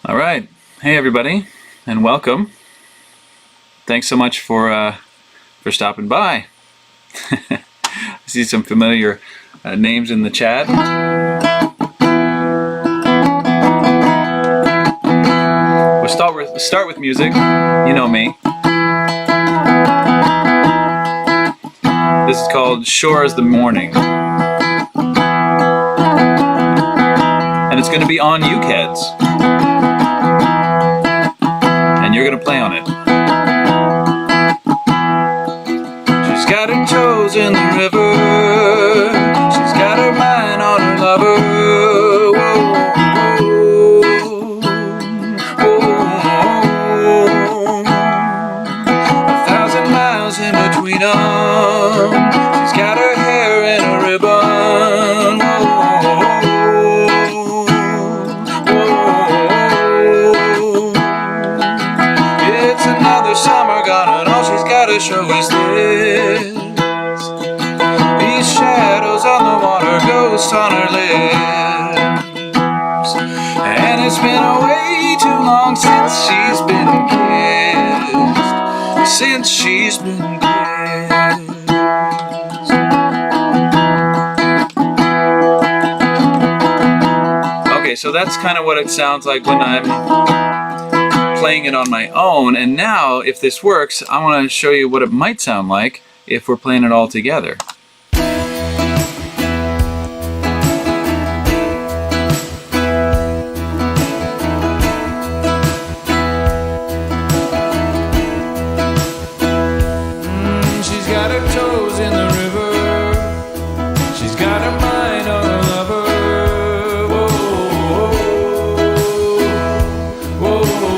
All right. Hey, everybody, and welcome. Thanks so much for stopping by. I see some familiar names in the chat. We'll start with music. You know me. This is called Sure as the Morning. And it's going to be on UkeHeads. And you're going to play on it. She's got her toes in the river. She's got her mind on her lover. Whoa, whoa, whoa. 1,000 miles in between them. She's got her hair in a ribbon. Summer gone and all she's got to show is this. These shadows on the water, ghosts on her lips. And it's been way too long since she's been kissed. Since she's been kissed. Okay, so that's kind of what it sounds like when I'm playing it on my own, and now if this works, I want to show you what it might sound like if we're playing it all together. She's got her toes in the river. She's got her mind on her lover. Whoa, whoa.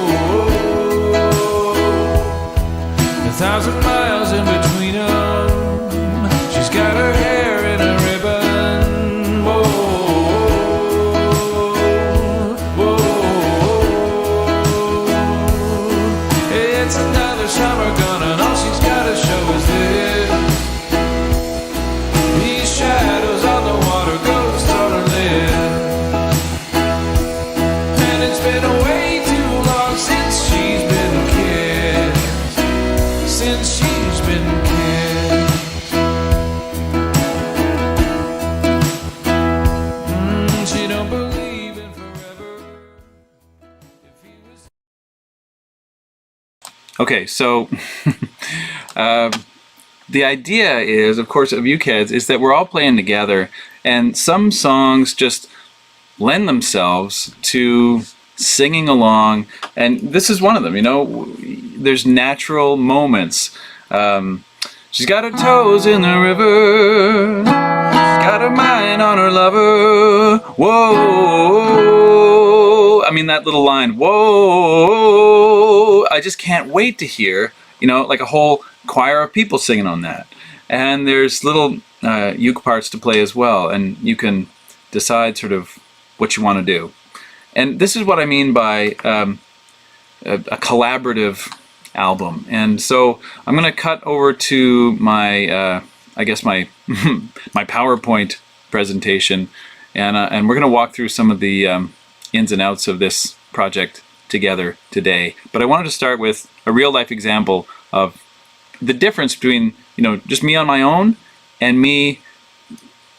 1,000 miles in between them. She's got her hair in a ribbon. Whoa, whoa. It's another summer gone and all she's got to show is this. These shadows on the water, ghosts on her lips. And it's been way too long since she's been kissed. Since she's been kissed. She don't believe in forever. Okay, so the idea is, of course, of UkeHeads is that we're all playing together, and some songs just lend themselves to singing along, and this is one of them. You know, there's natural moments. She's got her toes in the river. She's got her mind on her lover. Whoa. I mean, that little line, whoa. I just can't wait to hear, you know, like a whole choir of people singing on that. And there's little uke parts to play as well, and you can decide sort of what you want to do. And this is what I mean by a collaborative album. And so I'm going to cut over to my, I guess my my PowerPoint presentation, and we're going to walk through some of the ins and outs of this project together today. But I wanted to start with a real life example of the difference between, you know, just me on my own and me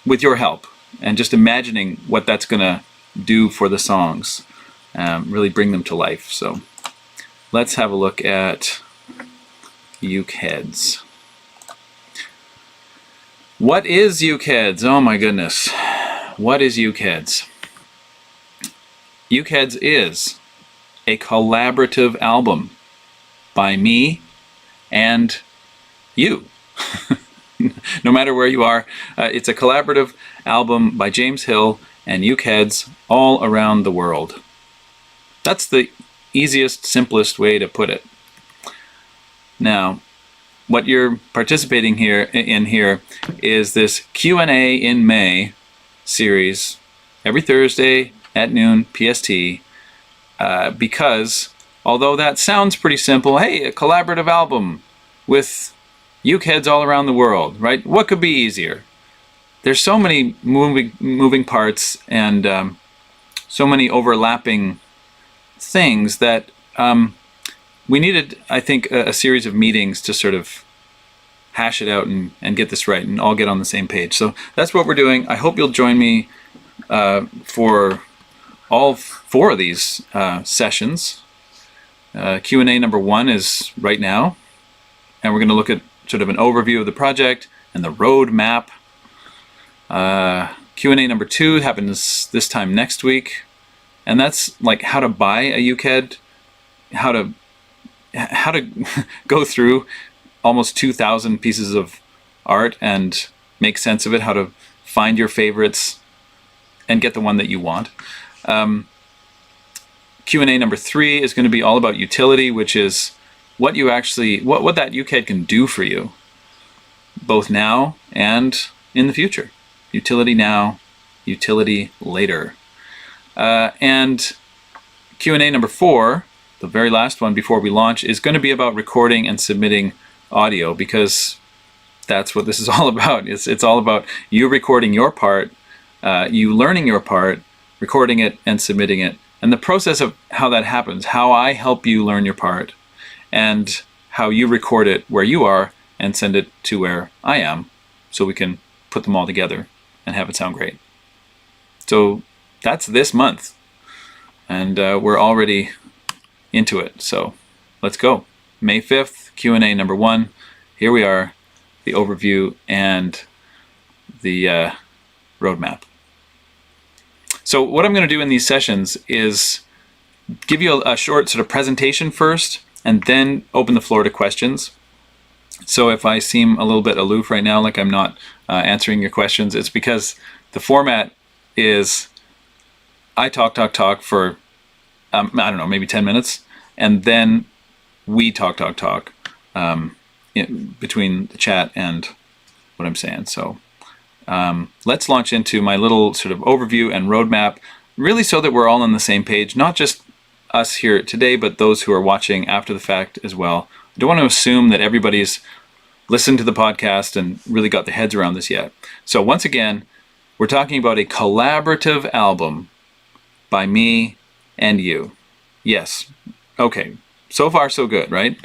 with your help, and just imagining what that's going to do for the songs, really bring them to life. So let's have a look at UkeHeads. What is UkeHeads? Oh my goodness. What is UkeHeads? UkeHeads is a collaborative album by me and you. No matter where you are, it's a collaborative album by James Hill and UkeHeads all around the world. That's the easiest, simplest way to put it. Now, what you're participating in here is this Q&A in May series every Thursday at noon PST, because although that sounds pretty simple, hey, a collaborative album with UkeHeads all around the world, right? What could be easier? There's so many moving parts and so many overlapping things that we needed, I think, a series of meetings to sort of hash it out and get this right and all get on the same page. So that's what we're doing. I hope you'll join me for all 4 of these sessions. Q&A number 1 is right now, and we're going to look at sort of an overview of the project and the roadmap. Q&A number 2 happens this time next week, and that's like how to buy a UkeHead, how to go through almost 2,000 pieces of art and make sense of it, how to find your favorites and get the one that you want. Q&A number 3 is going to be all about utility, which is what you actually, what that UkeHead can do for you, both now and in the future. Utility now, utility later. And Q&A number 4, the very last one before we launch, is going to be about recording and submitting audio, because that's what this is all about. It's all about you recording your part, you learning your part, recording it and submitting it, and the process of how that happens, how I help you learn your part, and how you record it where you are and send it to where I am, so we can put them all together and have it sound great. So that's this month, and we're already into it, so let's go. May 5th, Q&A number 1. Here we are, the overview and the roadmap. So what I'm going to do in these sessions is give you a short sort of presentation first, and then open the floor to questions. So if I seem a little bit aloof right now, like I'm not answering your questions, it's because the format is I talk for, I don't know, maybe 10 minutes, and then we talk between the chat and what I'm saying. So let's launch into my little sort of overview and roadmap, really so that we're all on the same page, not just us here today, but those who are watching after the fact as well. I don't want to assume that everybody's listened to the podcast and really got their heads around this yet. So once again, we're talking about a collaborative album by me and you. Yes. Okay. So far, so good, right?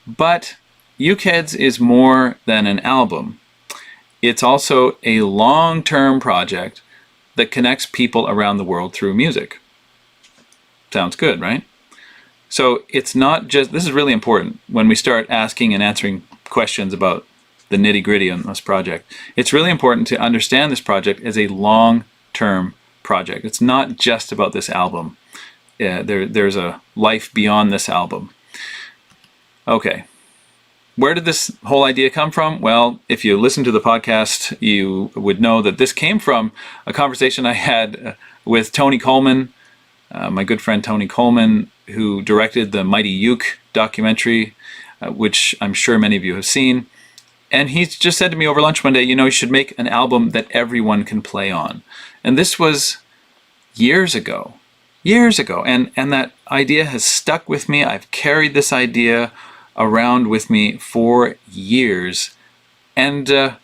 But UkeHeads is more than an album. It's also a long-term project that connects people around the world through music. Sounds good, right? So it's not just, this is really important when we start asking and answering questions about the nitty-gritty on this project. It's really important to understand this project as a long-term project. It's not just about this album. There's a life beyond this album. Okay. Where did this whole idea come from? Well, if you listen to the podcast, you would know that this came from a conversation I had with Tony Coleman, my good friend Tony Coleman, who directed the Mighty Uke documentary, which I'm sure many of you have seen. And he just said to me over lunch one day, you should make an album that everyone can play on. And this was years ago. And that idea has stuck with me. I've carried this idea around with me for years. And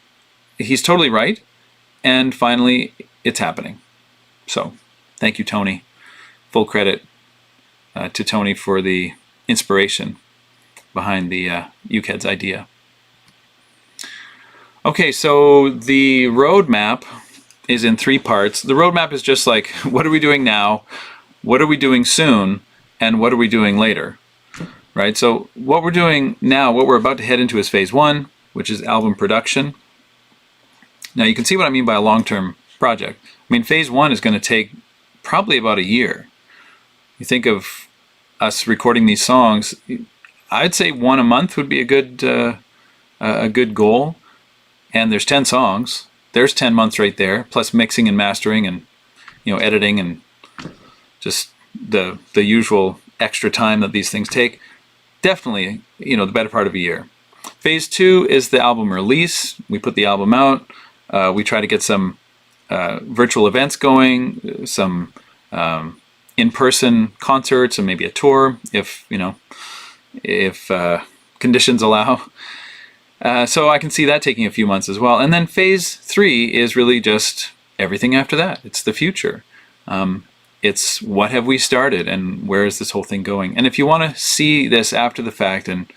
he's totally right. And finally, it's happening. So thank you, Tony. Full credit to Tony for the inspiration behind the UkeHeads idea. Okay, so the roadmap is in 3 parts. The roadmap is just like, what are we doing now? What are we doing soon? And what are we doing later? Right? So what we're doing now, what we're about to head into is phase 1, which is album production. Now you can see what I mean by a long-term project. I mean, phase 1 is going to take probably about a year. You think of us recording these songs, I'd say 1 a month would be a good goal. And there's 10 songs. There's 10 months right there, plus mixing and mastering and editing and just the usual extra time that these things take. Definitely, the better part of a year. Phase 2 is the album release. We put the album out. We try to get some virtual events going, some in-person concerts, and maybe a tour if conditions allow. So I can see that taking a few months as well. And then phase 3 is really just everything after that. It's the future. It's what have we started and where is this whole thing going? And if you want to see this after the fact and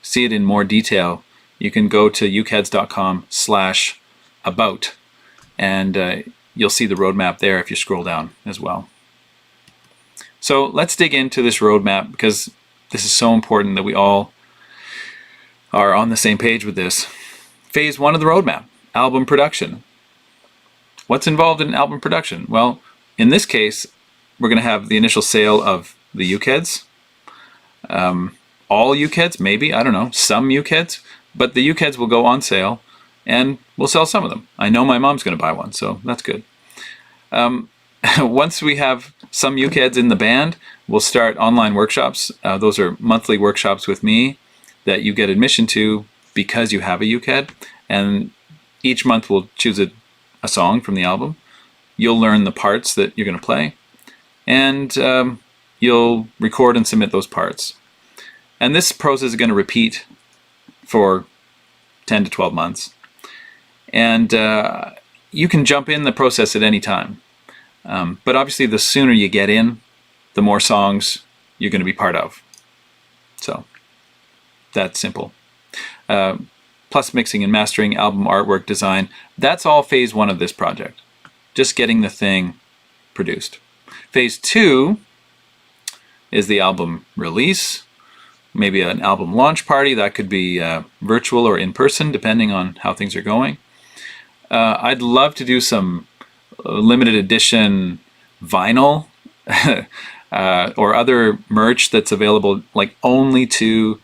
see it in more detail, you can go to ukeheads.com/about, and you'll see the roadmap there if you scroll down as well. So let's dig into this roadmap, because this is so important that we all are on the same page with this. Phase 1 of the roadmap, album production. What's involved in album production? Well, in this case, we're going to have the initial sale of the UkeHeads. All UkeHeads, maybe, I don't know, some UkeHeads, but the UkeHeads will go on sale and we'll sell some of them. I know my mom's going to buy one, so that's good. Once we have some UkeHeads in the band, we'll start online workshops. Those are monthly workshops with me that you get admission to because you have a UkeHead, and each month we'll choose a song from the album. You'll learn the parts that you're going to play, and you'll record and submit those parts. And this process is going to repeat for 10 to 12 months. And you can jump in the process at any time. But obviously the sooner you get in, the more songs you're going to be part of. So that's simple. Plus mixing and mastering, album artwork, design. That's all phase 1 of this project. Just getting the thing produced. Phase 2 is the album release. Maybe an album launch party. That could be virtual or in person, depending on how things are going. I'd love to do some limited edition vinyl or other merch that's available like only to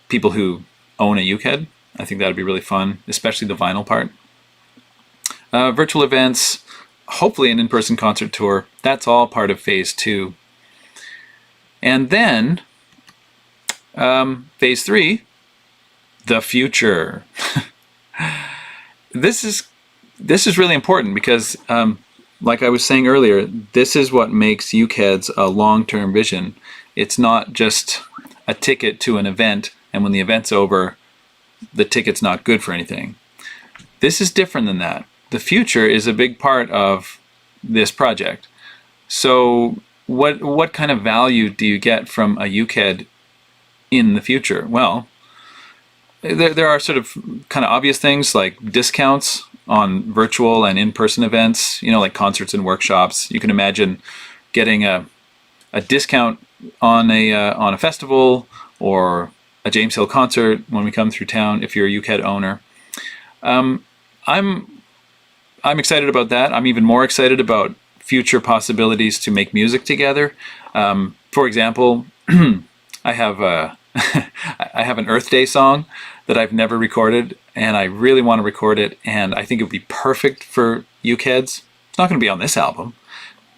people who own a UkeHead. I think that'd be really fun, especially the vinyl part. Virtual events, hopefully an in-person concert tour. That's all part of phase 2. And then phase 3, the future. This is really important because, like I was saying earlier, this is what makes UkeHeads a long-term vision. It's not just a ticket to an event, and when the event's over, the ticket's not good for anything. This is different than that. The future is a big part of this project. So what kind of value do you get from a UkeHead in the future? Well, there are sort of kind of obvious things like discounts on virtual and in-person events, you know, like concerts and workshops. You can imagine getting a discount on a festival or a James Hill concert when we come through town if you're a UkeHead owner. I'm excited about that. I'm even more excited about future possibilities to make music together. For example, I have an Earth Day song that I've never recorded, and I really want to record it, and I think it would be perfect for UkeHeads. It's not going to be on this album,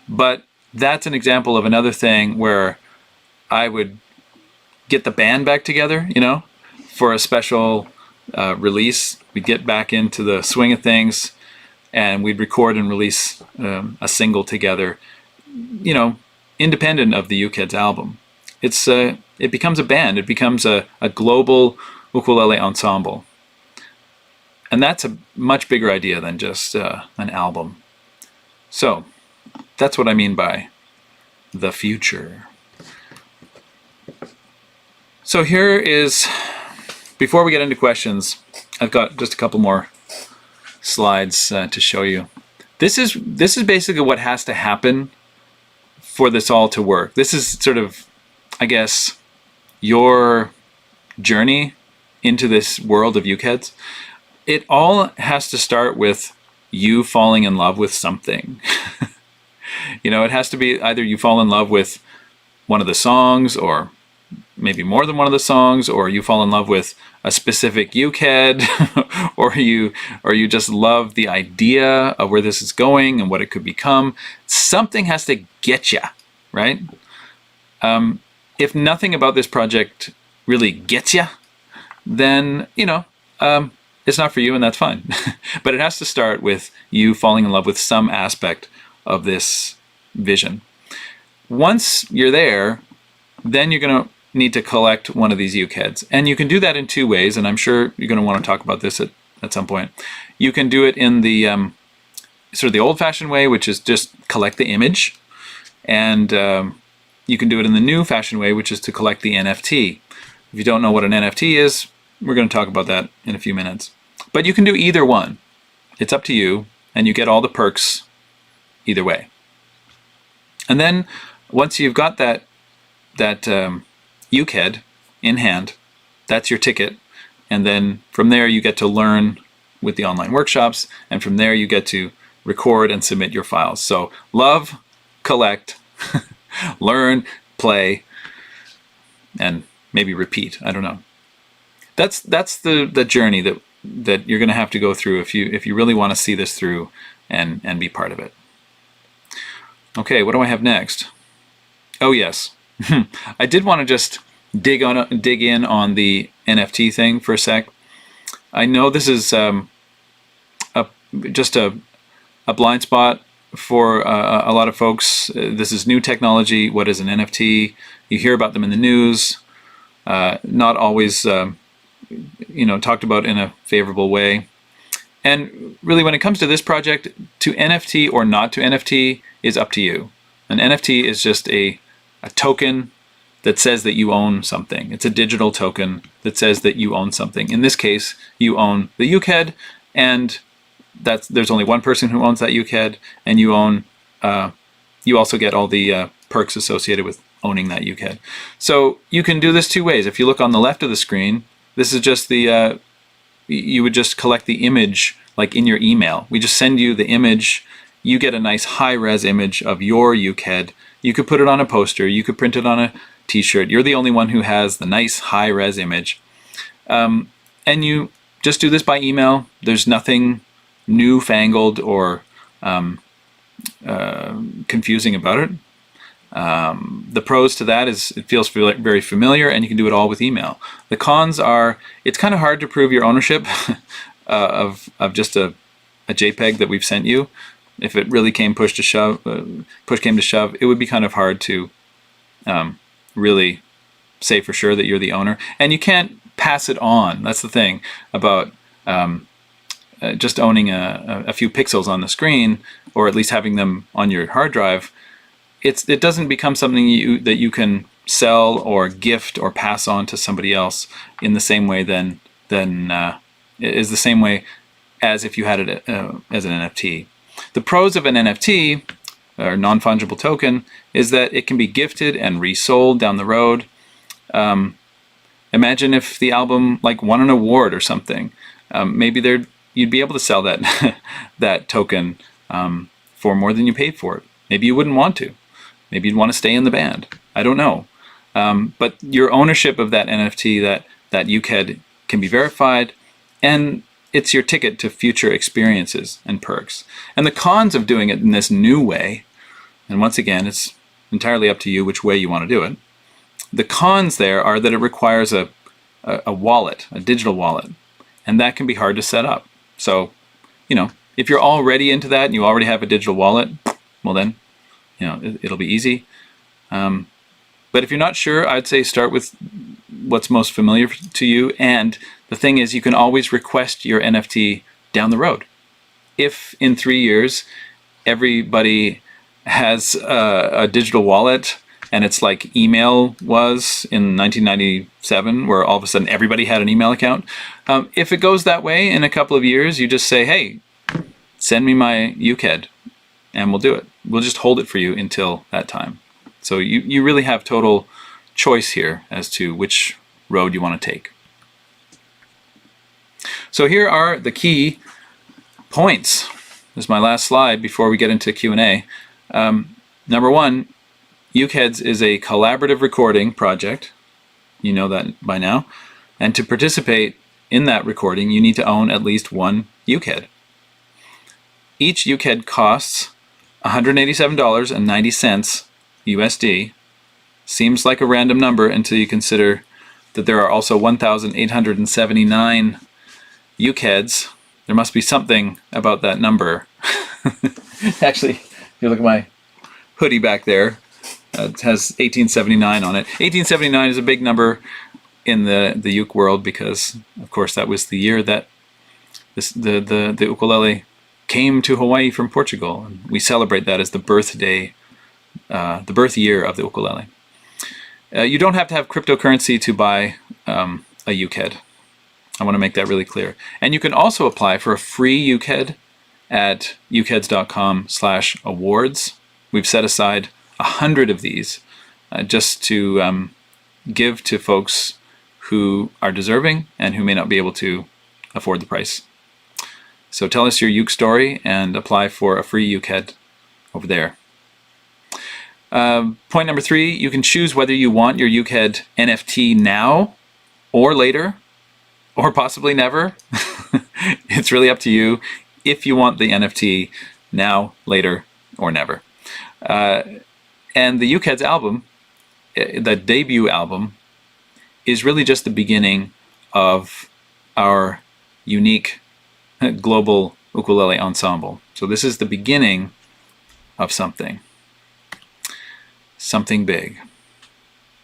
but that's an example of another thing where I would get the band back together, you know, for a special release. We'd get back into the swing of things, and we'd record and release a single together, you know, independent of the UkeHeads album. It becomes a band. It becomes a global ukulele ensemble. And that's a much bigger idea than just an album. So that's what I mean by the future. So here is, before we get into questions, I've got just a couple more slides to show you. This is basically what has to happen for this all to work. This is sort of, I guess, your journey into this world of UkeHeads. It all has to start with you falling in love with something. You know, it has to be either you fall in love with one of the songs, or maybe more than one of the songs, or you fall in love with a specific UkeHead, or you just love the idea of where this is going and what it could become. Something has to get you, right? If nothing about this project really gets you, then, you know, it's not for you, and that's fine. But it has to start with you falling in love with some aspect of this vision. Once you're there, then you're going to need to collect one of these UkeHeads. And you can do that in two ways, and I'm sure you're going to want to talk about this at some point. You can do it in the sort of the old-fashioned way, which is just collect the image. And you can do it in the new fashion way, which is to collect the NFT. If you don't know what an NFT is, we're going to talk about that in a few minutes. But you can do either one. It's up to you, and you get all the perks either way. And then once you've got that UkeHead in hand, that's your ticket. And then from there you get to learn with the online workshops, and from there you get to record and submit your files. So love, collect, learn, play, and maybe repeat. I don't know. That's the journey that you're going to have to go through if you really want to see this through and be part of it. Okay, what do I have next? Oh yes, I did want to just dig in on the NFT thing for a sec. I know this is just a blind spot for a lot of folks. This is new technology. What is an NFT? You hear about them in the news. Not always, talked about in a favorable way. And really, when it comes to this project, to NFT or not to NFT is up to you. An NFT is just a token that says that you own something. It's a digital token that says that you own something. In this case, you own the UkeHead, and there's only one person who owns that UkeHead, and you also get all the perks associated with owning that UkeHead. So you can do this two ways. If you look on the left of the screen, this is just you would just collect the image like in your email. We just send you the image. You get a nice high-res image of your UkeHead. You could put it on a poster. You could print it on a t-shirt. You're the only one who has the nice high-res image. And you just do this by email. There's nothing newfangled or confusing about it. The pros to that is it feels very familiar, and you can do it all with email. The cons are it's kind of hard to prove your ownership of just a JPEG that we've sent you. If it really came push came to shove, it would be kind of hard to really say for sure that you're the owner. And you can't pass it on. That's the thing about just owning a few pixels on the screen, or at least having them on your hard drive. It doesn't become something that you can sell or gift or pass on to somebody else in the same way is the same way as if you had it as an NFT. The pros of an NFT, or non-fungible token, is that it can be gifted and resold down the road. Imagine if the album won an award or something. Maybe you'd be able to sell that token for more than you paid for it. Maybe you wouldn't want to. Maybe you'd want to stay in the band. I don't know. But your ownership of that NFT, that UkeHead, can be verified, and it's your ticket to future experiences and perks. And the cons of doing it in this new way, and once again, it's entirely up to you which way you want to do it. The cons there are that it requires a wallet, a digital wallet, and that can be hard to set up. So, if you're already into that and you already have a digital wallet, well then, it'll be easy. But if you're not sure, I'd say start with what's most familiar to you. And the thing is, you can always request your NFT down the road. If in 3 years everybody has a digital wallet, and it's like email was in 1997, where all of a sudden everybody had an email account. If it goes that way in a couple of years, you just say, hey, send me my UkeHead, and we'll do it. We'll just hold it for you until that time. So you really have total choice here as to which road you want to take. So here are the key points. This is my last slide before we get into Q&A. Number one, UkeHeads is a collaborative recording project. You know that by now. And to participate in that recording, you need to own at least one UkeHead. Each UkeHead costs $187.90 USD. Seems like a random number until you consider that there are also 1,879 UkeHeads. There must be something about that number. Actually, if you look at my hoodie back there, it has 1879 on it. 1879 is a big number in the uke world because, of course, that was the year that the ukulele came to Hawaii from Portugal. And we celebrate that as the birthday the birth year of the ukulele. You don't have to have cryptocurrency to buy a UkeHead. I want to make that really clear. And you can also apply for a free UkeHead at ukeheads.com/awards. We've set aside 100 of these just to give to folks who are deserving and who may not be able to afford the price. So tell us your uke story and apply for a free UkeHead over there. Point number 3, you can choose whether you want your UkeHead NFT now or later, or possibly never. It's really up to you if you want the NFT now, later, or never. And the UkeHeads album, the debut album, is really just the beginning of our unique global ukulele ensemble. So this is the beginning of something. Something big.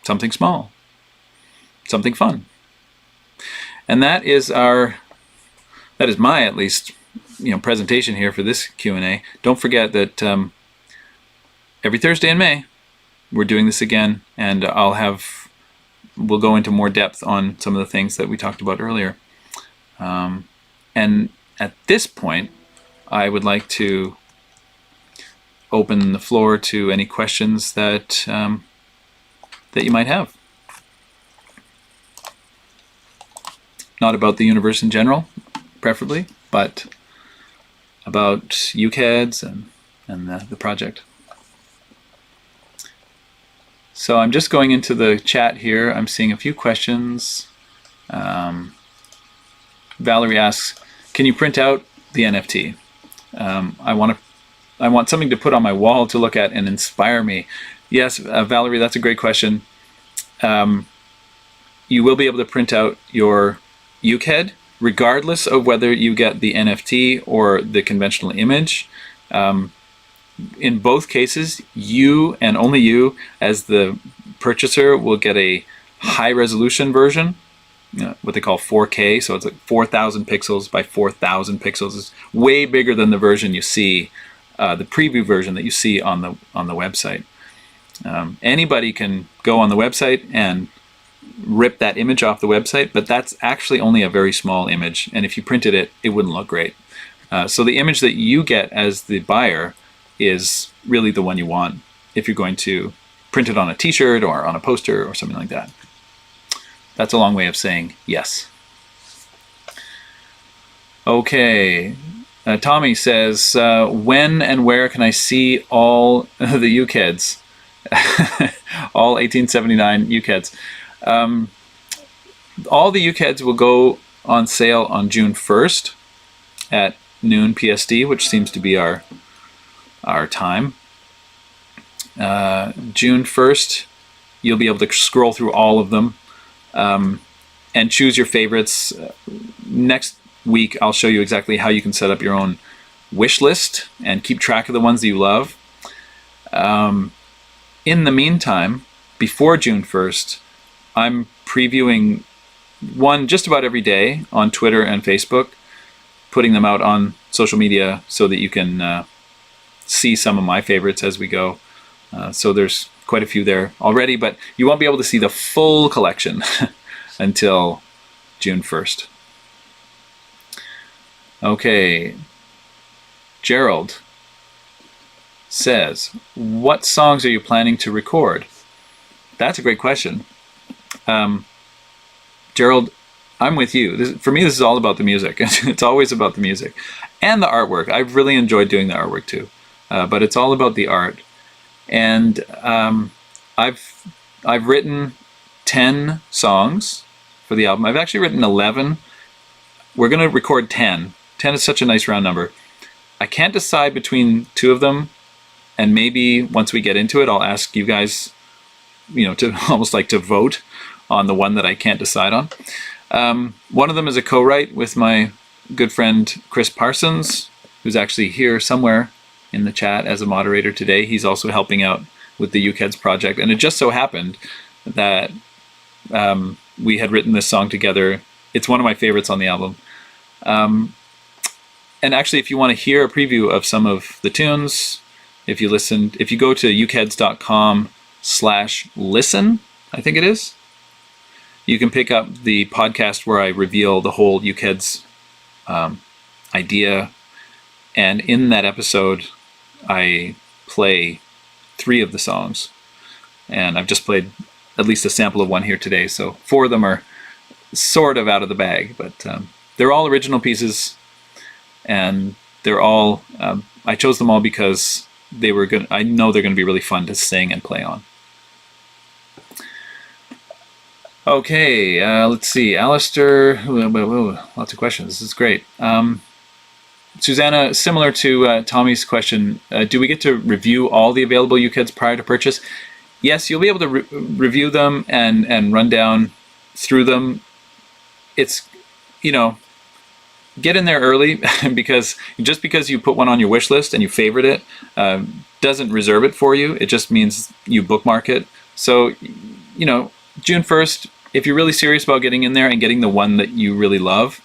Something small. Something fun. And that is my, at least, presentation here for this Q&A. Don't forget that every Thursday in May, we're doing this again, and we'll go into more depth on some of the things that we talked about earlier. And at this point, I would like to open the floor to any questions that you might have. Not about the universe in general, preferably, but about UkeHeads and the project. So I'm just going into the chat here. I'm seeing a few questions. Valerie asks, can you print out the NFT? I want something to put on my wall to look at and inspire me. Yes, Valerie, that's a great question. You will be able to print out your UkeHead, regardless of whether you get the NFT or the conventional image. In both cases, you and only you, as the purchaser, will get a high-resolution version, what they call 4K. So it's like 4,000 pixels by 4,000 pixels. It's way bigger than the version you see, the preview version that you see on the website. Anybody can go on the website and rip that image off the website, but that's actually only a very small image, and if you printed it, it wouldn't look great. So the image that you get as the buyer is really the one you want if you're going to print it on a t-shirt or on a poster or something like that. That's a long way of saying yes. Okay, Tommy says, when and where can I see all the UkeHeads? All 1879 UkeHeads. All the UkeHeads will go on sale on June 1st at noon PST, which seems to be our time. June 1st, you'll be able to scroll through all of them and choose your favorites. Next week, I'll show you exactly how you can set up your own wish list and keep track of the ones that you love. In the meantime, before June 1st, I'm previewing one just about every day on Twitter and Facebook, putting them out on social media so that you can see some of my favorites as we go. So there's quite a few there already, but you won't be able to see the full collection until June 1st. Okay, Gerald says, what songs are you planning to record? That's a great question. Gerald, I'm with you. For me, this is all about the music. It's always about the music and the artwork. I've really enjoyed doing the artwork too, but it's all about the art. And I've written 10 songs for the album. I've actually written 11. We're going to record 10. 10 is such a nice round number. I can't decide between two of them, and maybe once we get into it, I'll ask you guys, to almost like to vote on the one that I can't decide on. One of them is a co-write with my good friend Chris Parsons, who's actually here somewhere in the chat as a moderator today. He's also helping out with the UkeHeads project, and it just so happened that we had written this song together. It's one of my favorites on the album. And actually, if you want to hear a preview of some of the tunes, If you go to ukeheads.com/listen, I think it is, you can pick up the podcast where I reveal the whole UkeHeads idea. And in that episode, I play 3 of the songs. And I've just played at least a sample of one here today. So 4 of them are sort of out of the bag. But they're all original pieces. And they're all, I chose them all because I know they're going to be really fun to sing and play on. Okay, let's see. Alistair, lots of questions. This is great. Susanna, similar to Tommy's question, do we get to review all the available UkeHeads prior to purchase? Yes, you'll be able to review them and run down through them. It's, get in there early because just because you put one on your wish list and you favorite it doesn't reserve it for you. It just means you bookmark it. So, June 1st, if you're really serious about getting in there and getting the one that you really love,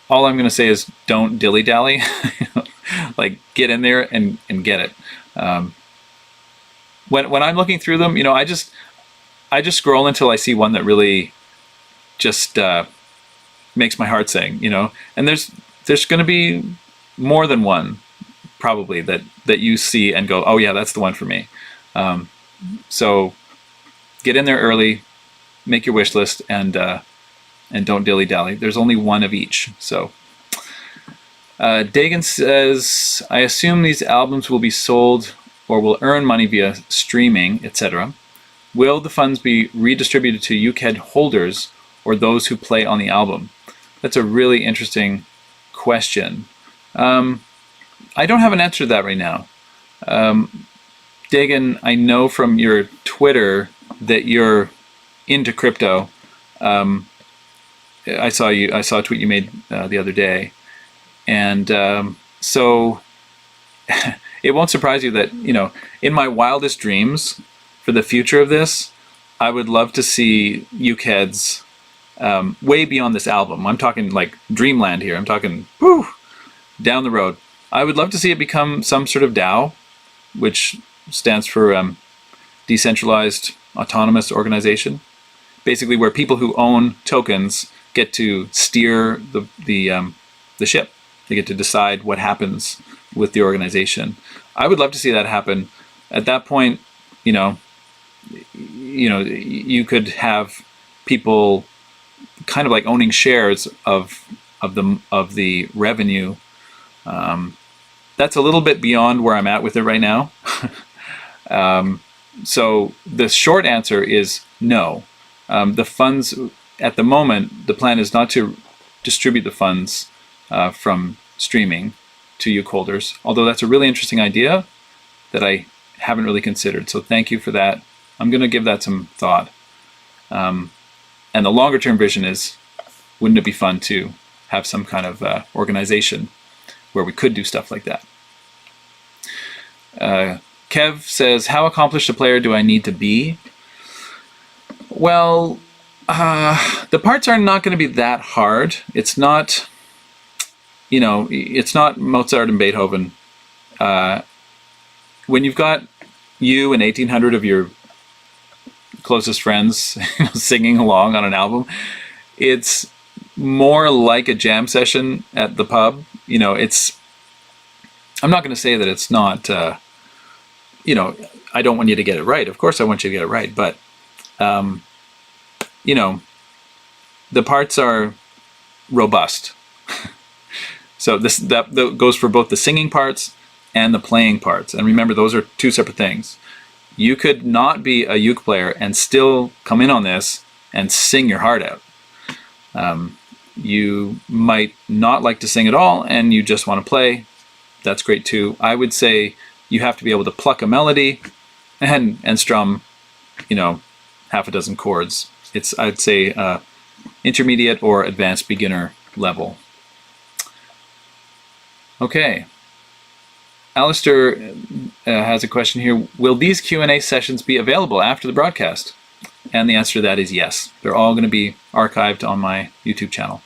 all I'm going to say is don't dilly-dally. Like, get in there and get it. When I'm looking through them, I just scroll until I see one that really just makes my heart sing, And there's going to be more than one, probably, that you see and go, oh yeah, that's the one for me. So get in there early, make your wish list, and don't dilly-dally. There's only one of each. So Dagan says, I assume these albums will be sold or will earn money via streaming, etc. Will the funds be redistributed to UkeHead holders or those who play on the album? That's a really interesting question. I don't have an answer to that right now. Dagan, I know from your Twitter that you're into crypto. I saw a tweet you made the other day, and so it won't surprise you that in my wildest dreams for the future of this, I would love to see UkeHeads way beyond this album. I'm talking like dreamland here. I'm talking down the road. I would love to see it become some sort of DAO, which stands for decentralized autonomous organization. Basically, where people who own tokens get to steer the ship. They get to decide what happens with the organization. I would love to see that happen. At that point, you could have people kind of like owning shares of the revenue. That's a little bit beyond where I'm at with it right now. So the short answer is no. The funds, at the moment, the plan is not to distribute the funds from streaming to Uke holders, although that's a really interesting idea that I haven't really considered. So thank you for that. I'm going to give that some thought. And the longer term vision is, wouldn't it be fun to have some kind of organization where we could do stuff like that? Kev says, how accomplished a player do I need to be? Well, the parts are not going to be that hard. It's not, it's not Mozart and Beethoven. When you've got you and 1,800 of your closest friends singing along on an album, it's more like a jam session at the pub. I'm not going to say that it's not, I don't want you to get it right. Of course I want you to get it right, but the parts are robust. So that goes for both the singing parts and the playing parts. And remember, those are two separate things. You could not be a uke player and still come in on this and sing your heart out. You might not like to sing at all and you just want to play. That's great too. I would say you have to be able to pluck a melody and strum, half a dozen chords. It's, I'd say, intermediate or advanced beginner level. Okay. Alistair has a question here. Will these Q&A sessions be available after the broadcast? And the answer to that is yes. They're all going to be archived on my YouTube channel.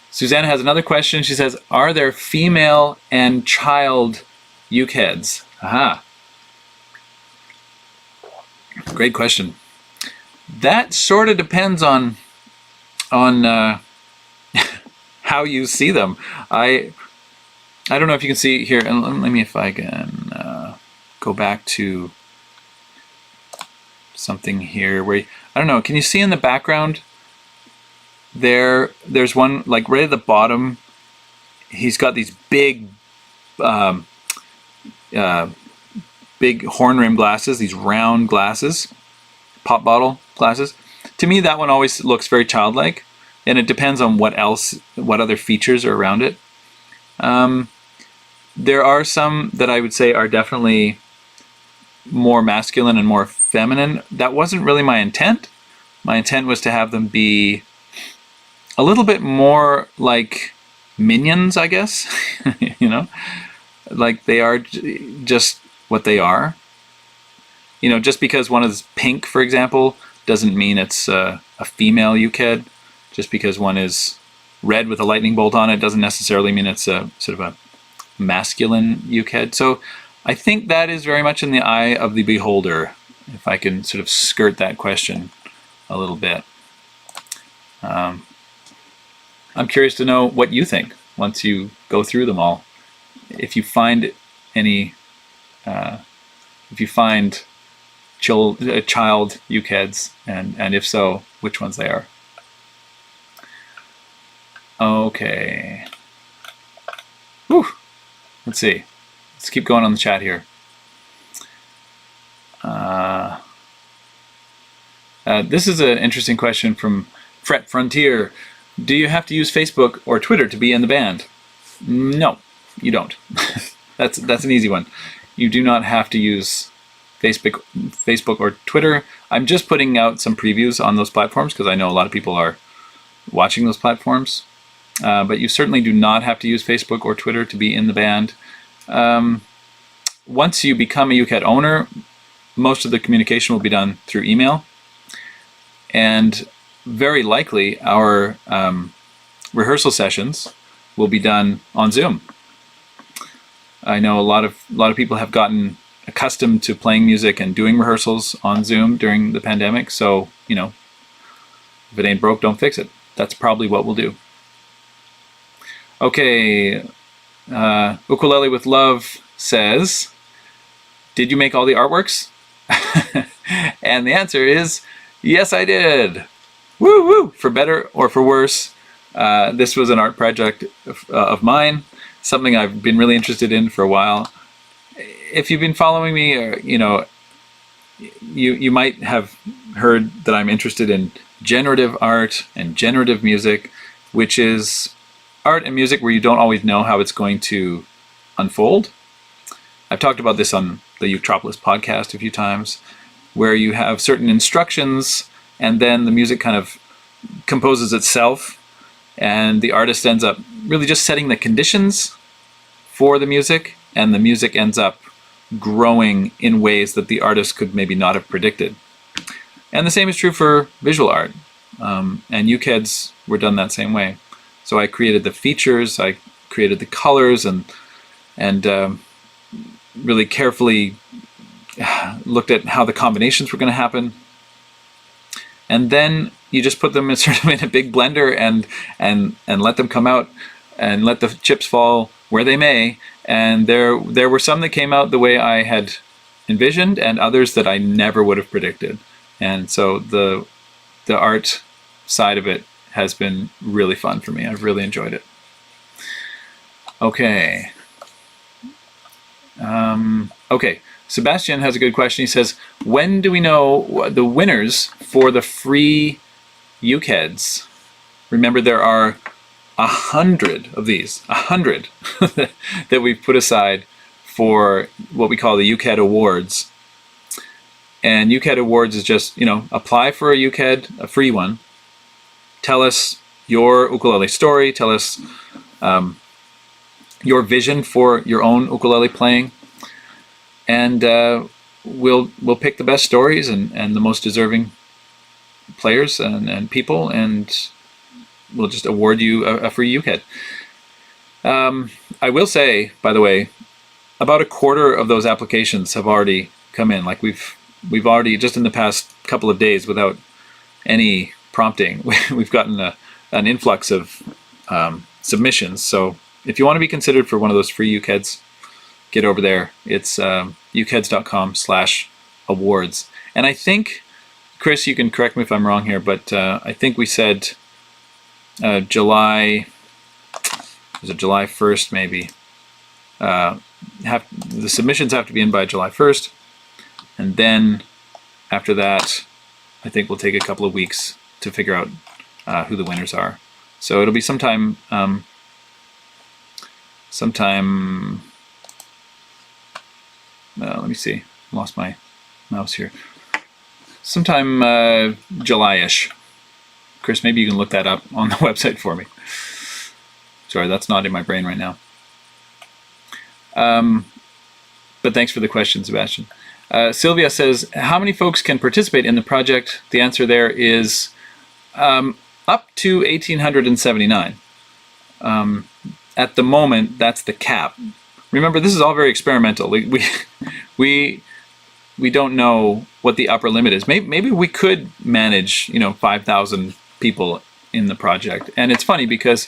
Susanna has another question. She says, are there female and child UkeHeads. Aha. Great question. That sort of depends on how you see them. I don't know if you can see here, and let me, if I can go back to something here where, I don't know, can you see in the background there's one, like right at the bottom, he's got these big big horn rim glasses, these round glasses, pop bottle glasses. To me, that one always looks very childlike, and it depends on what other features are around it. There are some that I would say are definitely more masculine and more feminine. That wasn't really my intent. My intent was to have them be a little bit more like minions, I guess. You know, like they are just what they are. You know, just because one is pink, for example, doesn't mean it's a female UkeHead. Just because one is red with a lightning bolt on it doesn't necessarily mean it's a sort of a masculine UkeHead. So I think that is very much in the eye of the beholder, if I can sort of skirt that question a little bit. I'm curious to know what you think once you go through them all. If you find any, if you find child UkeHeads, and if so, which ones they are. Okay. Whew. Let's see. Let's keep going on the chat here. This is an interesting question from Fret Frontier. Do you have to use Facebook or Twitter to be in the band? No, you don't. That's an easy one. You do not have to use Facebook or Twitter. I'm just putting out some previews on those platforms because I know a lot of people are watching those platforms. But you certainly do not have to use Facebook or Twitter to be in the band. Once you become a UkeHead owner, most of the communication will be done through email. And very likely our rehearsal sessions will be done on Zoom. I know a lot of people have gotten accustomed to playing music and doing rehearsals on Zoom during the pandemic. So, you know, if it ain't broke, don't fix it. That's probably what we'll do. Okay, Ukulele with Love says, did you make all the artworks? And the answer is, yes, I did. Woo woo! For better or for worse, this was an art project of mine, something I've been really interested in for a while. If you've been following me, you know, you might have heard that I'm interested in generative art and generative music, which is art and music where you don't always know how it's going to unfold. I've talked about this on the Uketropolis podcast a few times, where you have certain instructions and then the music kind of composes itself, and the artist ends up really just setting the conditions for the music, and the music ends up growing in ways that the artist could maybe not have predicted. And the same is true for visual art. And UkeHeads were done that same way. So I created the features, I created the colors, and really carefully looked at how the combinations were going to happen. And then you just put them in sort of in a big blender and let them come out and let the chips fall where they may. And there were some that came out the way I had envisioned, and others that I never would have predicted. And so the art side of it has been really fun for me. I've really enjoyed it. Okay. Okay. Sebastian has a good question. He says, when do we know the winners for the free UkeHeads? Remember, there are 100 of these, 100 that we've put aside for what we call the UkeHead Awards. And UkeHead Awards is just, you know, apply for a UkeHead, a free one. Tell us your ukulele story. Tell us your vision for your own ukulele playing. And we'll pick the best stories and the most deserving players and people, and we'll just award you a free UkeHead. I will say, by the way, about a quarter of those applications have already come in. Like we've already, just in the past couple of days, without any prompting, we've gotten an influx of submissions. So if you want to be considered for one of those free UkeHeads, get over there. It's ukeheads.com/awards. And I think, Chris, you can correct me if I'm wrong here, but I think we said July 1st maybe. The submissions have to be in by July 1st, and then after that, I think we'll take a couple of weeks to figure out who the winners are. So it'll be sometime. Let me see. Lost my mouse here. Sometime July-ish. Chris, maybe you can look that up on the website for me. Sorry, that's not in my brain right now. But thanks for the question, Sebastian. Sylvia says, how many folks can participate in the project? The answer there is up to 1,879. At the moment, that's the cap. Remember, this is all very experimental. We don't know what the upper limit is. Maybe we could manage, 5,000 people in the project. And it's funny because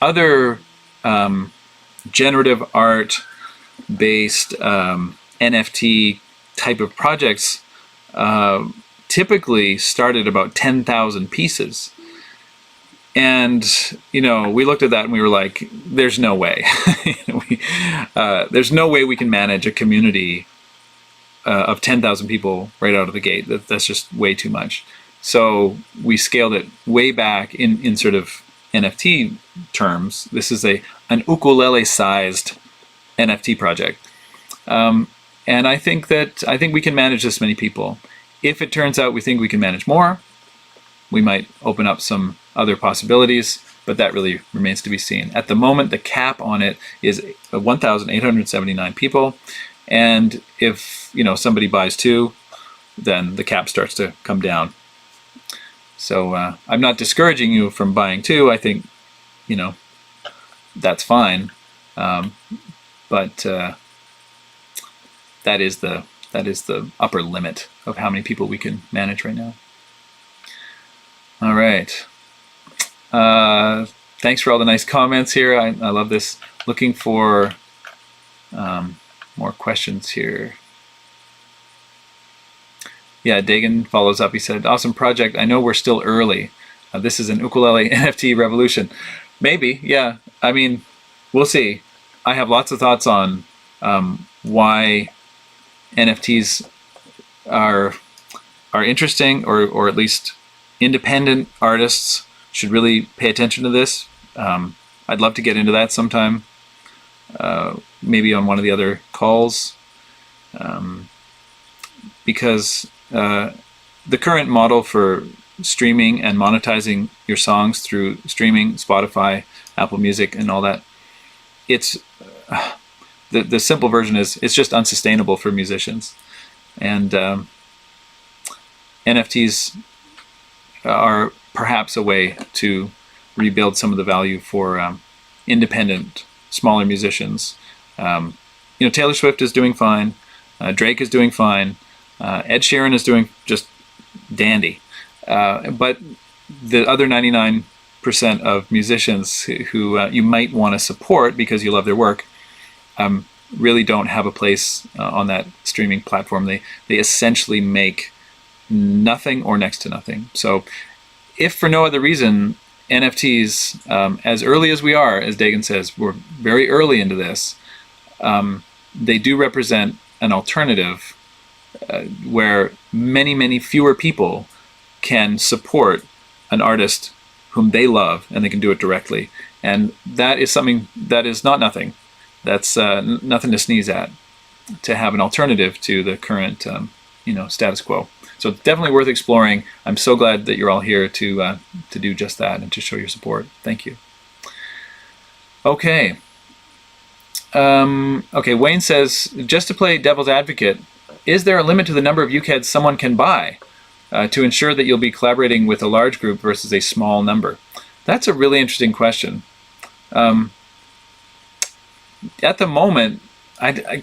other generative art based NFT type of projects typically start at about 10,000 pieces. And, we looked at that and we were like, there's no way. There's no way we can manage a community of 10,000 people right out of the gate. That's just way too much. So we scaled it way back in sort of NFT terms. This is an ukulele-sized NFT project. And I think we can manage this many people. If it turns out we think we can manage more, we might open up some other possibilities, but that really remains to be seen. At the moment, the cap on it is 1,879 people, and if somebody buys 2, then the cap starts to come down. So I'm not discouraging you from buying 2. I think that's fine, but that is the upper limit of how many people we can manage right now. All right. Thanks for all the nice comments here. I love this. Looking for more questions here. Yeah, Dagan follows up. He said, awesome project. I know we're still early. This is an ukulele NFT revolution. Maybe, yeah. I mean, we'll see. I have lots of thoughts on why NFTs are interesting, or at least independent artists should really pay attention to this. I'd love to get into that sometime, maybe on one of the other calls, because the current model for streaming and monetizing your songs through streaming, Spotify, Apple Music, and all that, it's the simple version is it's just unsustainable for musicians, and NFTs are perhaps a way to rebuild some of the value for independent, smaller musicians. Taylor Swift is doing fine. Drake is doing fine. Ed Sheeran is doing just dandy. But the other 99% of musicians who you might want to support because you love their work really don't have a place on that streaming platform. They essentially make nothing or next to nothing. So if for no other reason, NFTs, as early as we are, as Dagan says, we're very early into this, they do represent an alternative where many, many fewer people can support an artist whom they love, and they can do it directly. And that is something that is not nothing. That's nothing to sneeze at, to have an alternative to the current status quo. So it's definitely worth exploring. I'm so glad that you're all here to do just that and to show your support. Thank you. Okay. Wayne says, just to play devil's advocate, is there a limit to the number of UkeHeads someone can buy to ensure that you'll be collaborating with a large group versus a small number? That's a really interesting question. At the moment,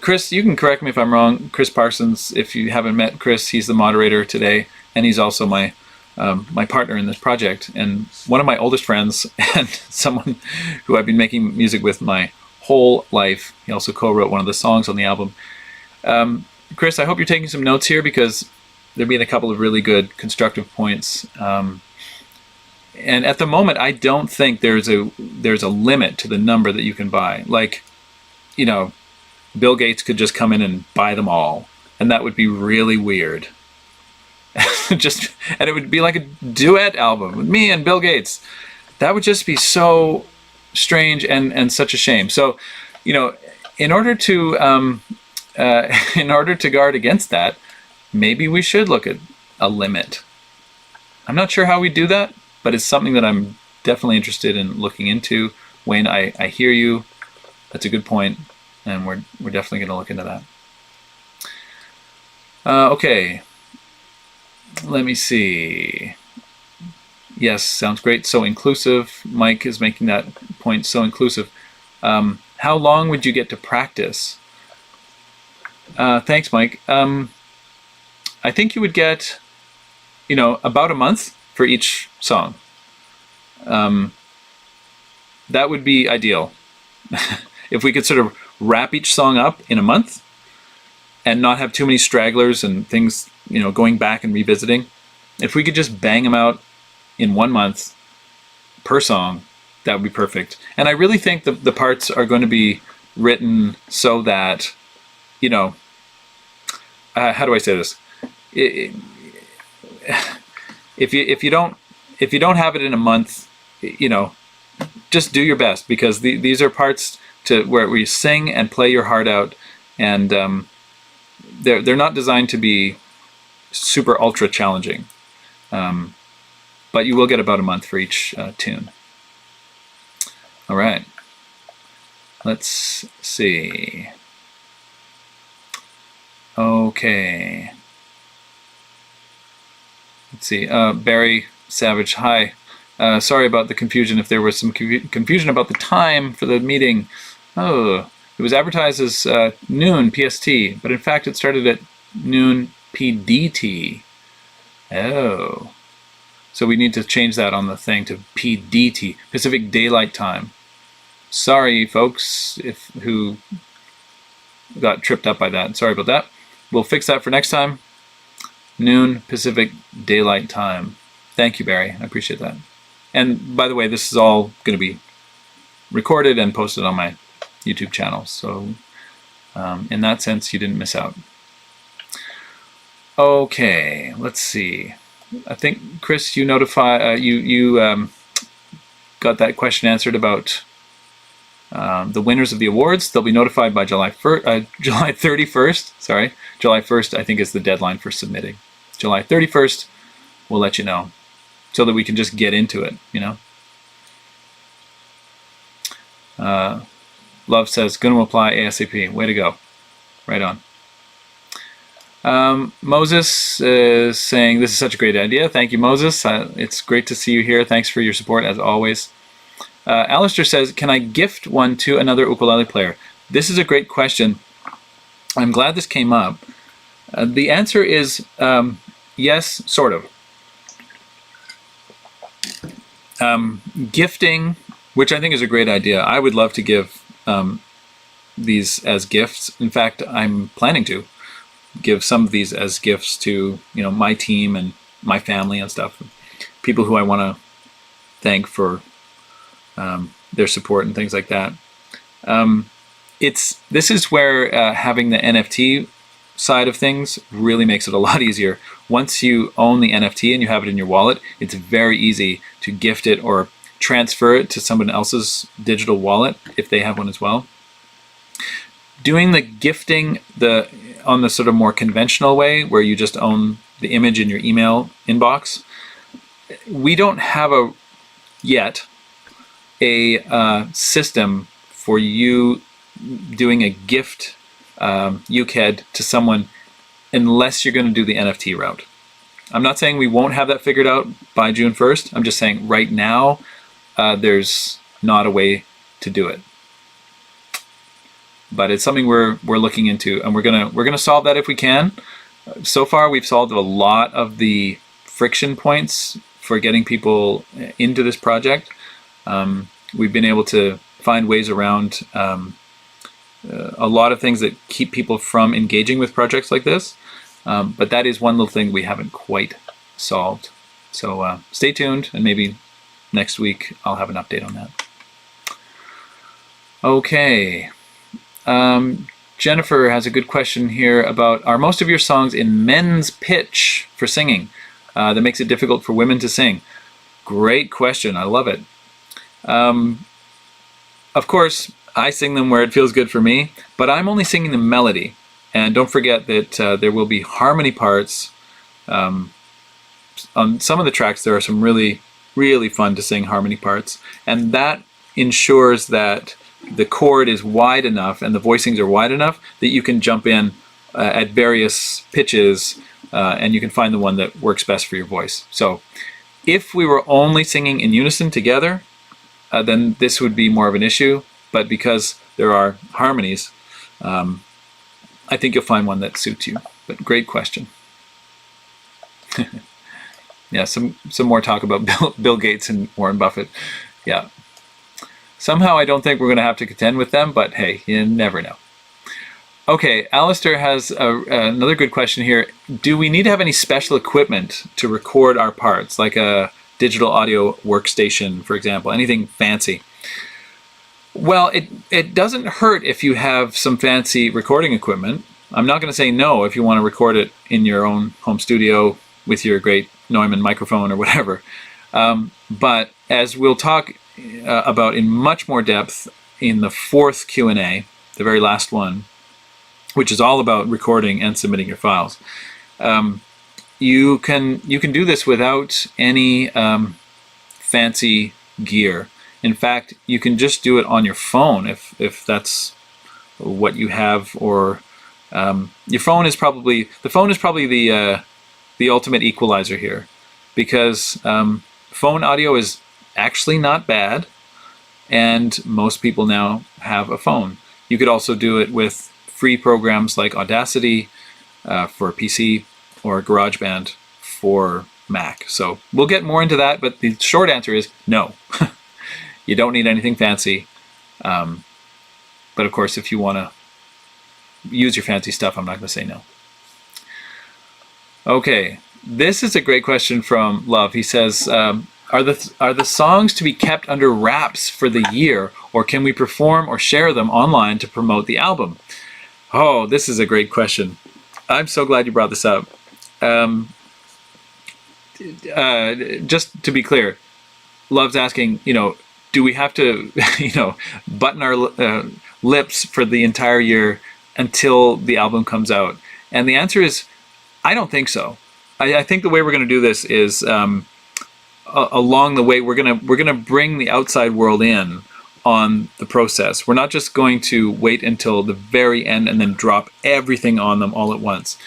Chris, you can correct me if I'm wrong. Chris Parsons, if you haven't met Chris, he's the moderator today, and he's also my my partner in this project, and one of my oldest friends, and someone who I've been making music with my whole life. He also co-wrote one of the songs on the album. Chris, I hope you're taking some notes here, because there've been a couple of really good constructive points. And at the moment, I don't think there's a limit to the number that you can buy. Like, you know, Bill Gates could just come in and buy them all, and that would be really weird. And it would be like a duet album with me and Bill Gates. That would just be so strange and such a shame. So, you know, in order to guard against that, maybe we should look at a limit. I'm not sure how we do that, but it's something that I'm definitely interested in looking into. Wayne, I hear you. That's a good point, and we're definitely going to look into that. Okay, let me see. Yes, sounds great. So inclusive. Mike is making that point. So inclusive. How long would you get to practice? Thanks, Mike. I think you would get, you know, about a month for each song. That would be ideal. If we could sort of wrap each song up in a month and not have too many stragglers and things, you know, going back and revisiting. If we could just bang them out in 1 month per song, that would be perfect. And I really think the parts are going to be written so that, you know, how do I say this? If you don't have it in a month, you know, just do your best, because these are parts where you sing and play your heart out, and they're not designed to be super ultra challenging, but you will get about a month for each tune. All right, let's see. Okay. Let's see. Barry Savage, hi. Sorry about the confusion. If there was some confusion about the time for the meeting. Oh, it was advertised as noon PST, but in fact it started at noon PDT. Oh. So we need to change that on the thing to PDT, Pacific Daylight Time. Sorry, folks, who got tripped up by that. Sorry about that. We'll fix that for next time. Noon Pacific Daylight Time. Thank you, Barry. I appreciate that. And by the way, this is all going to be recorded and posted on my YouTube channel. So in that sense, you didn't miss out. Okay, let's see. I think, Chris, you got that question answered about the winners of the awards. They'll be notified by July 31st. Sorry, July 1st, I think, is the deadline for submitting. July 31st, we'll let you know, so that we can just get into it, you know. Love says, going to apply ASAP. Way to go. Right on. Moses is saying, this is such a great idea. Thank you, Moses. It's great to see you here. Thanks for your support, as always. Alistair says, can I gift one to another ukulele player? This is a great question. I'm glad this came up. The answer is yes, sort of. Gifting, which I think is a great idea. I would love to give these as gifts. In fact, I'm planning to give some of these as gifts to, you know, my team and my family and stuff. People who I want to thank for their support and things like that. This is where having the NFT side of things really makes it a lot easier. Once you own the NFT and you have it in your wallet, it's very easy to gift it or transfer it to someone else's digital wallet if they have one as well. Doing the gifting on the sort of more conventional way, where you just own the image in your email inbox, we don't have yet a system for you doing a gift UkeHead to someone unless you're going to do the NFT route. I'm not saying we won't have that figured out by June 1st. I'm just saying right now there's not a way to do it. but it's something we're looking into, and we're gonna solve that if we can. So far, we've solved a lot of the friction points for getting people into this project. We've been able to find ways around a lot of things that keep people from engaging with projects like this, but that is one little thing we haven't quite solved. So stay tuned, and maybe next week I'll have an update on that. Okay. Jennifer has a good question here about, are most of your songs in men's pitch for singing that makes it difficult for women to sing? Great question. I love it. Of course, I sing them where it feels good for me, but I'm only singing the melody. And don't forget that there will be harmony parts. On some of the tracks, there are some really, really fun to sing harmony parts. And that ensures that the chord is wide enough and the voicings are wide enough that you can jump in at various pitches and you can find the one that works best for your voice. So if we were only singing in unison together, then this would be more of an issue. But because there are harmonies, I think you'll find one that suits you. But great question. Yeah, some more talk about Bill Gates and Warren Buffett. Yeah. Somehow I don't think we're going to have to contend with them, but hey, you never know. Okay, Alistair has another good question here. Do we need to have any special equipment to record our parts, like a digital audio workstation, for example, anything fancy? Well, it doesn't hurt if you have some fancy recording equipment. I'm not going to say no if you want to record it in your own home studio with your great Neumann microphone or whatever. But as we'll talk about in much more depth in the 4th Q&A, the very last one, which is all about recording and submitting your files. You can do this without any fancy gear. In fact, you can just do it on your phone if that's what you have, or your phone is probably the ultimate equalizer here, because phone audio is actually not bad, and most people now have a phone. You could also do it with free programs like Audacity for PC or GarageBand for Mac. So we'll get more into that, but the short answer is no. You don't need anything fancy. But of course, if you want to use your fancy stuff, I'm not going to say no. Okay, this is a great question from Love. He says, are the songs to be kept under wraps for the year, or can we perform or share them online to promote the album? Oh, this is a great question. I'm so glad you brought this up. Just to be clear, Love's asking, do we have to, button our lips for the entire year until the album comes out? And the answer is, I don't think so. I think the way we're going to do this is along the way we're gonna bring the outside world in on the process. We're not just going to wait until the very end and then drop everything on them all at once.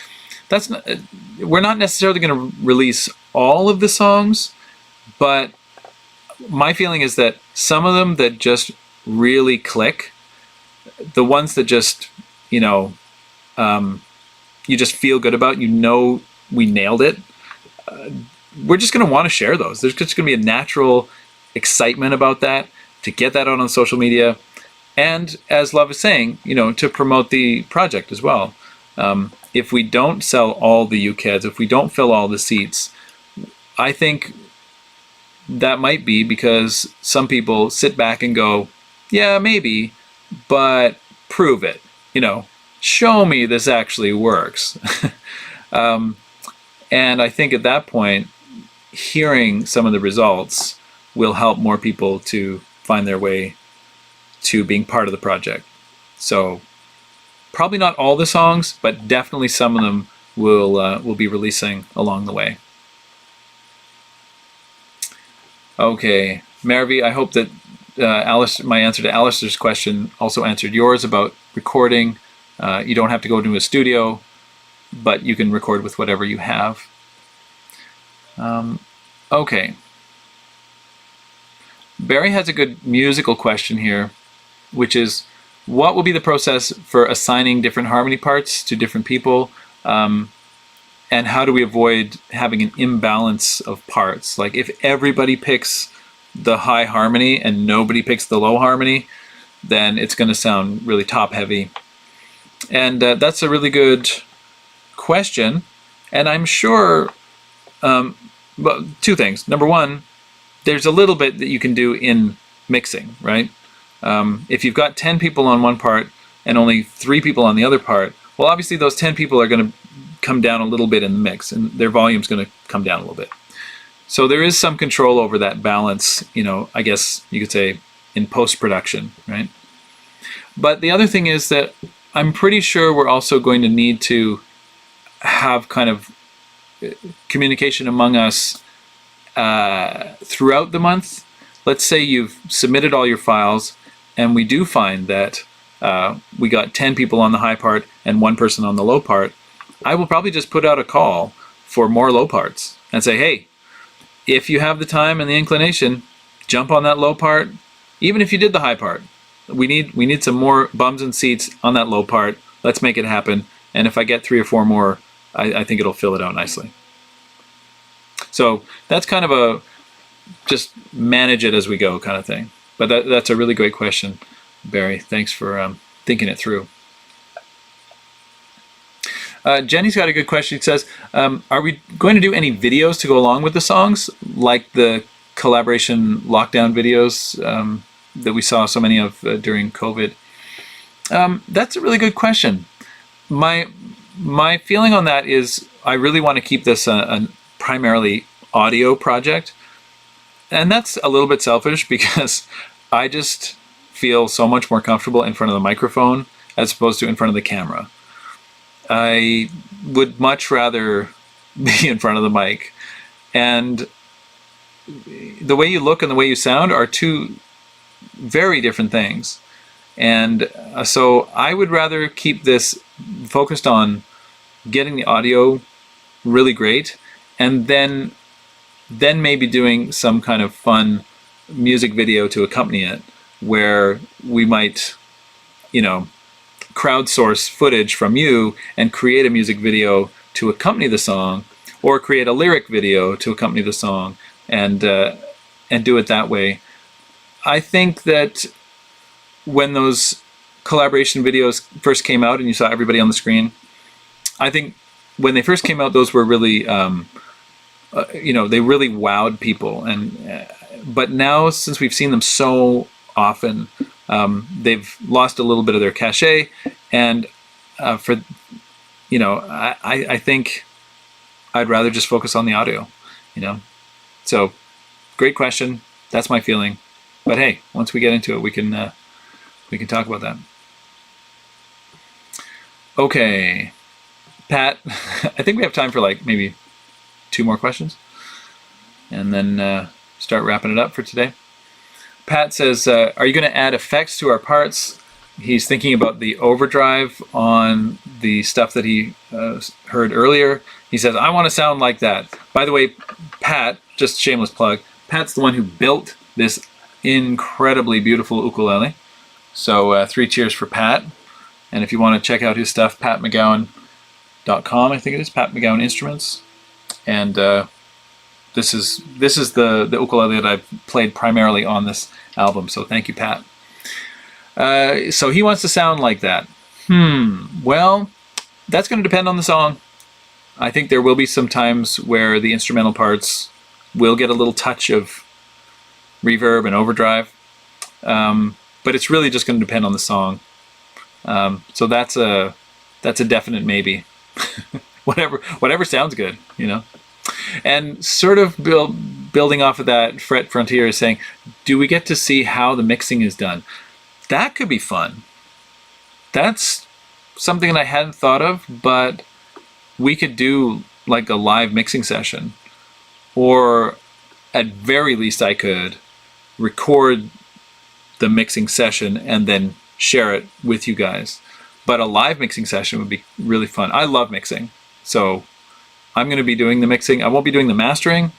We're not necessarily going to release all of the songs, but my feeling is that some of them that just really click, the ones that just you just feel good about, we nailed it, we're just going to want to share those. There's just going to be a natural excitement about that, to get that out on social media, and as Love is saying, to promote the project as well. If we don't sell all the UkeHeads, if we don't fill all the seats, I think that might be because some people sit back and go, yeah, maybe, but prove it. Show me this actually works. And I think at that point, hearing some of the results will help more people to find their way to being part of the project. So probably not all the songs, but definitely some of them will be releasing along the way. Okay, Mervi, I hope that my answer to Alistair's question also answered yours about recording. You don't have to go into a studio, but you can record with whatever you have. Okay. Barry has a good musical question here, which is, what will be the process for assigning different harmony parts to different people? And how do we avoid having an imbalance of parts? Like if everybody picks the high harmony and nobody picks the low harmony, then it's going to sound really top heavy. And that's a really good question. And I'm sure, but two things. Number one, there's a little bit that you can do in mixing, right? If you've got 10 people on one part and only 3 people on the other part, well, obviously those 10 people are going to come down a little bit in the mix, and their volume's going to come down a little bit. So there is some control over that balance, I guess you could say in post-production, right? But the other thing is that I'm pretty sure we're also going to need to have kind of communication among us throughout the month. Let's say you've submitted all your files, and we do find that we got 10 people on the high part and 1 person on the low part. I will probably just put out a call for more low parts and say, hey, if you have the time and the inclination, jump on that low part. Even if you did the high part, we need some more bums and seats on that low part. Let's make it happen. And if I get 3 or 4 more, I think it'll fill it out nicely. So that's kind of a just manage it as we go kind of thing. But that's a really great question, Barry. Thanks for thinking it through. Jenny's got a good question. She says, are we going to do any videos to go along with the songs, like the collaboration lockdown videos that we saw so many of during COVID? That's a really good question. My feeling on that is I really want to keep this a primarily audio project. And that's a little bit selfish because I just feel so much more comfortable in front of the microphone as opposed to in front of the camera. I would much rather be in front of the mic. And the way you look and the way you sound are two very different things. And so I would rather keep this focused on getting the audio really great, and then maybe doing some kind of fun music video to accompany it, where we might, crowdsource footage from you and create a music video to accompany the song, or create a lyric video to accompany the song, and do it that way. I think that when those collaboration videos first came out and you saw everybody on the screen, I think when they first came out, those were really, they really wowed people. And but now, since we've seen them so often, they've lost a little bit of their cachet, and I think I'd rather just focus on the audio, So, great question. That's my feeling. But hey, once we get into it, we can talk about that. Okay, Pat, I think we have time for like maybe 2 more questions, and then start wrapping it up for today. Pat says, are you going to add effects to our parts? He's thinking about the overdrive on the stuff that he heard earlier. He says, I want to sound like that. By the way, Pat, just shameless plug, Pat's the one who built this incredibly beautiful ukulele. So 3 cheers for Pat. And if you want to check out his stuff, patmcgowan.com, I think it is, Pat McGowan Instruments. And this is the ukulele that I've played primarily on this album. So thank you, Pat. So he wants to sound like that. Well, that's going to depend on the song. I think there will be some times where the instrumental parts will get a little touch of reverb and overdrive. But it's really just going to depend on the song. So that's a definite maybe. whatever sounds good, And sort of building off of that, Fret Frontier is saying, do we get to see how the mixing is done? That could be fun. That's something that I hadn't thought of, but we could do like a live mixing session. Or at very least I could record the mixing session and then share it with you guys. But a live mixing session would be really fun. I love mixing. So I'm going to be doing the mixing. I won't be doing the mastering.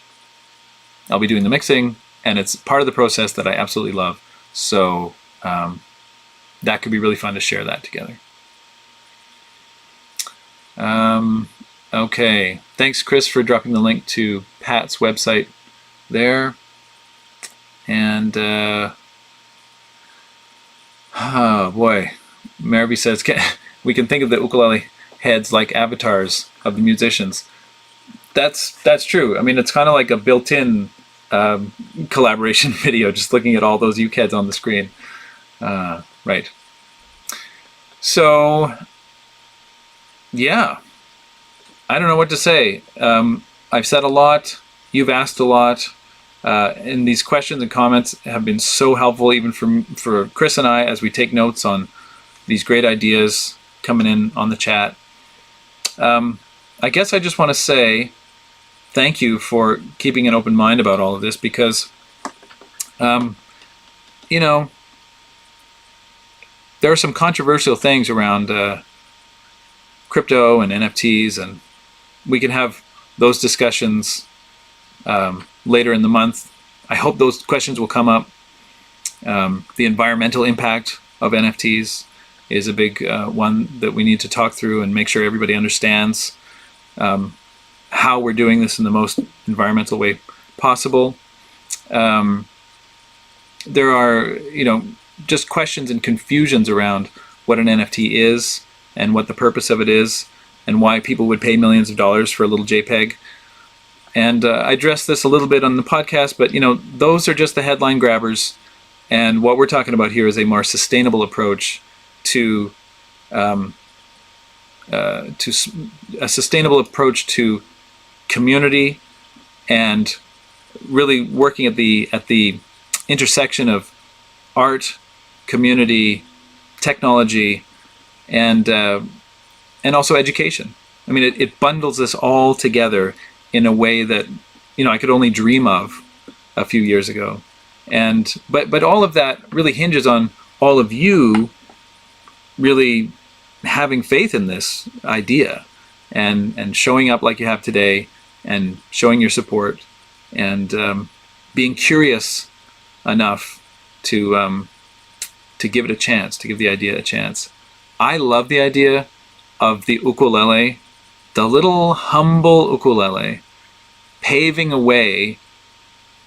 I'll be doing the mixing, and it's part of the process that I absolutely love. So that could be really fun to share that together. Okay, thanks Chris for dropping the link to Pat's website there. And oh boy, Marby says we can think of the ukulele heads like avatars of the musicians. That's true. I mean, it's kind of like a built-in collaboration video, just looking at all those UkeHeads on the screen. Right. So, yeah. I don't know what to say. I've said a lot. You've asked a lot. And these questions and comments have been so helpful, even for Chris and I, as we take notes on these great ideas coming in on the chat. I guess I just want to say thank you for keeping an open mind about all of this, because, you know, there are some controversial things around crypto and NFTs, and we can have those discussions later in the month. I hope those questions will come up. The environmental impact of NFTs is a big one that we need to talk through and make sure everybody understands how we're doing this in the most environmental way possible. There are, you know, just questions and confusions around what an NFT is and what the purpose of it is and why people would pay millions of dollars for a little JPEG. And I addressed this a little bit on the podcast, but, you know, those are just the headline grabbers. And what we're talking about here is a more sustainable approach to a sustainable approach to community, and really working at the intersection of art, community, technology, and also education. I mean, it bundles this all together in a way that, you know, I could only dream of a few years ago. And but all of that really hinges on all of you really having faith in this idea and showing up like you have today and showing your support and being curious enough to give it a chance, to give the idea a chance. I love the idea of the ukulele, the little humble ukulele, paving a way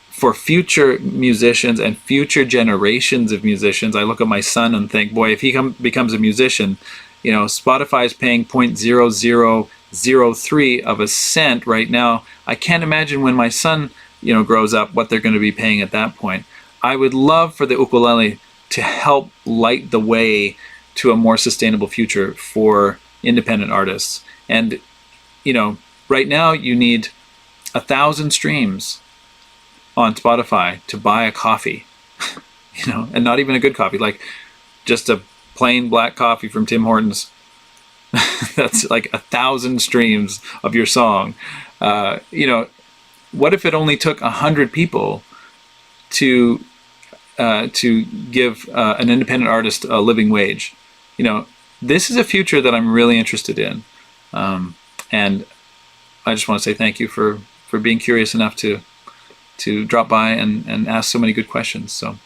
for future musicians and future generations of musicians. I look at my son and think, boy, if he becomes a musician, you know, Spotify is paying 0.0003 of a cent right now. I can't imagine when my son, you know, grows up what they're going to be paying at that point. I would love for the ukulele to help light the way to a more sustainable future for independent artists. And, you know, right now you need 1,000 streams on Spotify to buy a coffee, you know, and not even a good coffee, like just a plain black coffee from Tim Hortons. That's like 1,000 streams of your song. You know, what if it only took 100 people to give an independent artist a living wage? You know, this is a future that I'm really interested in, and I just want to say thank you for being curious enough to drop by and ask so many good questions. So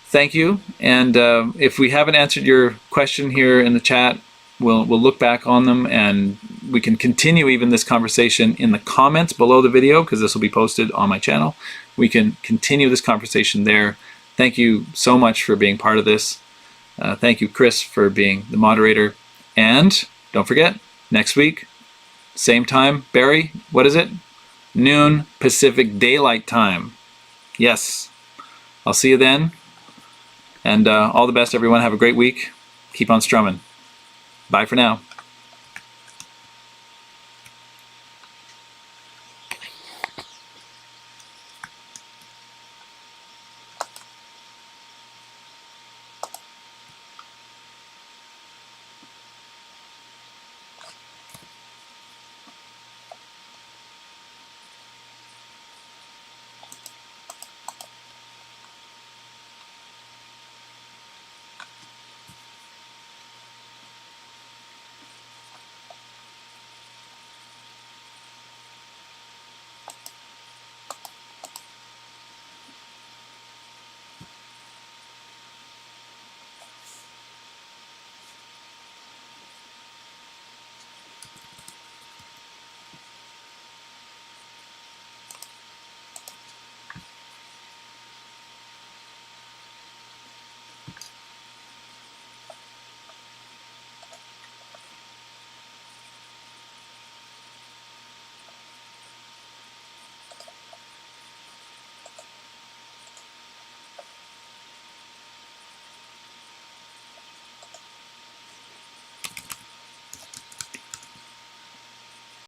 thank you. And if we haven't answered your question here in the chat, we'll look back on them, and we can continue even this conversation in the comments below the video, because this will be posted on my channel. We can continue this conversation there. Thank you so much for being part of this. Thank you, Chris, for being the moderator. And don't forget, next week, same time, Barry, what is it? Noon Pacific Daylight Time. Yes. I'll see you then. And all the best, everyone. Have a great week. Keep on strumming. Bye for now.